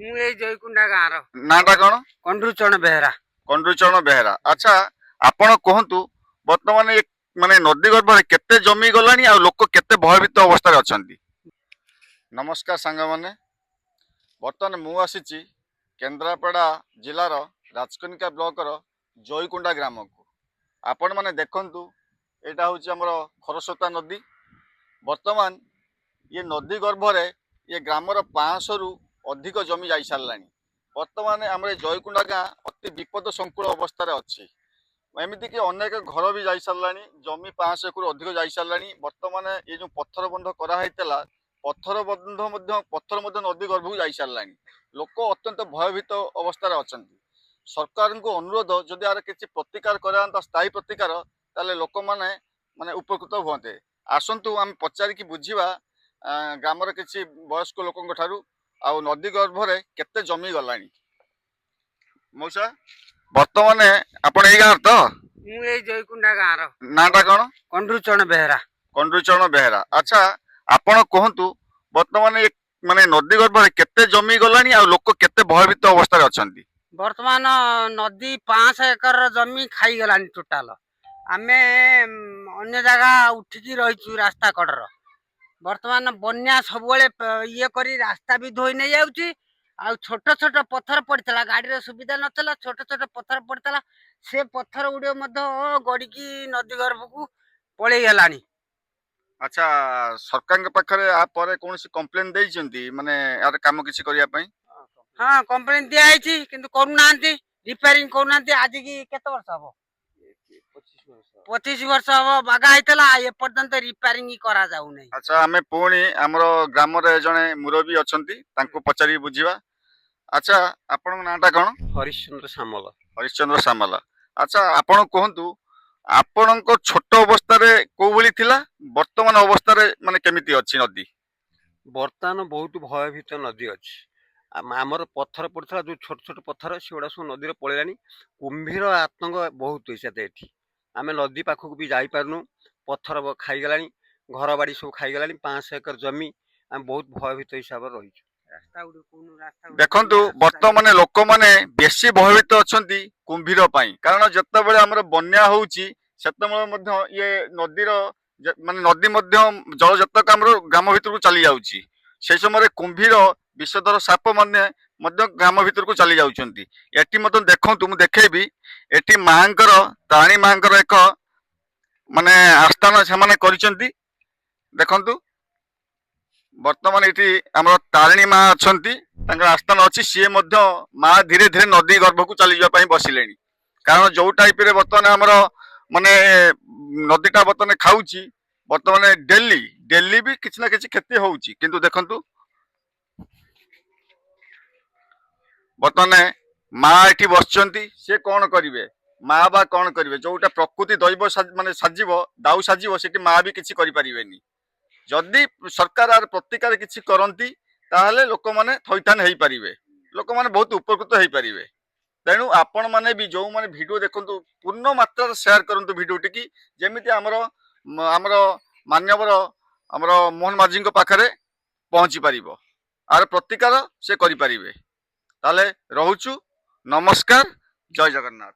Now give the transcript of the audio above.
ମୁଁ ଏଇ ଜୟକୁଣ୍ଡା ଗାଁର। ନାଟା କଣ? କଣ୍ଡୁଚରଣ ବେହେରା। କଣ୍ଡୁଚରଣ ବେହେରା। ଆଚ୍ଛା, ଆପଣ କୁହନ୍ତୁ ବର୍ତ୍ତମାନ ମାନେ ନଦୀ ଗର୍ଭରେ କେତେ ଜମି ଗଲାଣି ଆଉ ଲୋକ କେତେ ଭୟଭୀତ ଅବସ୍ଥାରେ ଅଛନ୍ତି? ନମସ୍କାର ସାଙ୍ଗମାନେ, ବର୍ତ୍ତମାନ ମୁଁ ଆସିଛି କେନ୍ଦ୍ରାପଡ଼ା ଜିଲ୍ଲାର ରାଜକନିକା ବ୍ଲକର ଜୟକୁଣ୍ଡା ଗ୍ରାମକୁ। ଆପଣମାନେ ଦେଖନ୍ତୁ, ଏଇଟା ହେଉଛି ଆମର ଖରସ୍ରୋତା ନଦୀ। ବର୍ତ୍ତମାନ ये नदी गर्भरे ये ग्रामर 500 अधिक जमी जाई सारानी। वर्तमान आम जयकुंडा गाँ अति विपद संकुल अवस्था अच्छी, एमती कि अनेक घर भी जाई सारानी, जमी 500 एकड़ अधिक जाई सारानी। वर्तमान ये जो पत्थर बंध कराइला, पत्थर नदी गर्भ को जाई सारानी। लोक अत्यंत भयभीत अवस्था अच्छा। सरकार को अनुरोध, जदि यार किसी प्रतिकार कराता स्थायी प्रतिकार, ताले लोक माने माने उपकृत हुए। आसतु आम पचारिकी बुझीबा ग्रामर किसी वयस्क लोक ठारू आ नदी गर्भरे केते जमी गलानी। मौसा वर्तमान आपण एई गाँव तो? ମୁଁ ଏଇ ଜୟକୁଣ୍ଡା ଗାଁର। नाटा कौन? କଣ୍ଡୁଚରଣ ବେହେରା। कंडुचरण बेहेरा। अच्छा, आपण कहतु वर्तमान माने नदी गर्भरे केते जमी गलानी आ लोक केते भयभीत अवस्था रे अछंती? ବର୍ତ୍ତମାନ ନଦୀ 500 ଏକର ଜମି ଖାଇଗଲାଣି ଟୋଟାଲ। ଆମେ ଅନ୍ୟ ଜାଗା ଉଠିକି ରହିଛୁ ରାସ୍ତା କଡ଼ର। ବର୍ତ୍ତମାନ ବନ୍ୟା ସବୁବେଳେ ଇଏ କରି ରାସ୍ତା ବି ଧୋଇ ନେଇ ଯାଉଛି। ଆଉ ଛୋଟ ଛୋଟ ପଥର ପଡ଼ିଥିଲା, ଗାଡ଼ିର ସୁବିଧା ନଥିଲା, ଛୋଟ ଛୋଟ ପଥର ପଡ଼ିଥିଲା। ସେ ପଥର ଗୁଡ଼ିକ ମଧ୍ୟ ଗଡ଼ିକି ନଦୀ ଗର୍ଭକୁ ପଳେଇ ଗଲାଣି। अच्छा, सरकार पाखरे आ परे कोनसी कंप्लेन देइचंती माने यार काम किछि करिया पई? हाँ, कंप्लेन दिया है किंतु करूनाहांती, रिपेयरिंग करूनाहांती। आज की केते वर्ष हबो? 25 वर्ष हबो बागा आइतला, ए पर्यंत रिपेयरिंग करा जाउ नै। अच्छा, आमे पुणी हमरो ग्राम रे जणे मुरबी अछंती, तांको पचारी बुझीबा। अच्छा, आपन नाटा कोन? हरिश्चंद्र सामल। हरिश्चंद्र सामल। अच्छा, आपण कहंतु आपणको छोट अवस्था रे को भली थिला, वर्तमान अवस्था रे माने केमिति अछि नदी? बर्तमान बहुत भयभीत नदी अच्छी। आमर पत्थर पड़ता जो छोट छोट पत्थर सेगुड़ा सब नदी पलैलानी। कुंभीर आतंक बहुत ये आम नदी पाखक भी जापारनु, पत्थर खाईगला, घर बाड़ी सब खाईगला। 500 एकर जमी आम बहुत भयभीत हिसाब से रही। देखंतु वर्तमान लोक माने बेसी भयभीत अछंती कुंभीर पई, कारण जत्ते बेले हमर बन्या होउची सेतबेले मध्य ये नदीर माने नदी मध्य जल जतक हमर ग्राम भीतर को चली जाउची। से समय कुंभीर विषधर साप माने मध्य ग्राम भीतर को चली जाउचंती। एटी मत देखंतु, मु देखेबी एटी मांकर ताणी मांकर एक माने आस्थान से माने करिसंती। देखंतु वर्तमान ये आम तारिणी माँ अच्छा आस्थान अच्छी, सी माँ धीरे धीरे नदी गर्भ को चली जावाई बसिले। कारण जो टाइप रे बर्तमान आमर माने नदीटा बर्तमान खाऊची, बर्तमान डेली डेली भी किसी ना किसी क्षति होउची। किंतु देखंतु बर्तमान माँ एठी बसचंती, से कौन करिवे? माँ बा कौन करिवे? जोटा प्रकृति दैव माने साजिब दाऊ साजिब, सेठी माँ भी किसी करि परिवेनी। जदि सरकार आर प्रतिकार किसी करती ताहले लोक माने थैथान हो पारे, लोक माने बहुत उपकृत हो पारे। तेणु आपण माने भी जो माने वीडियो देखंतु पूर्ण मात्रा शेयर करंतु वीडियो टिकी, जेमिति हमरो मान्यवर हमरो मोहन माझी पाखरे पहुंची पारिबो, आर प्रतिकार से करि पारिबे। ताले रहूचु, नमस्कार, जय जगन्नाथ।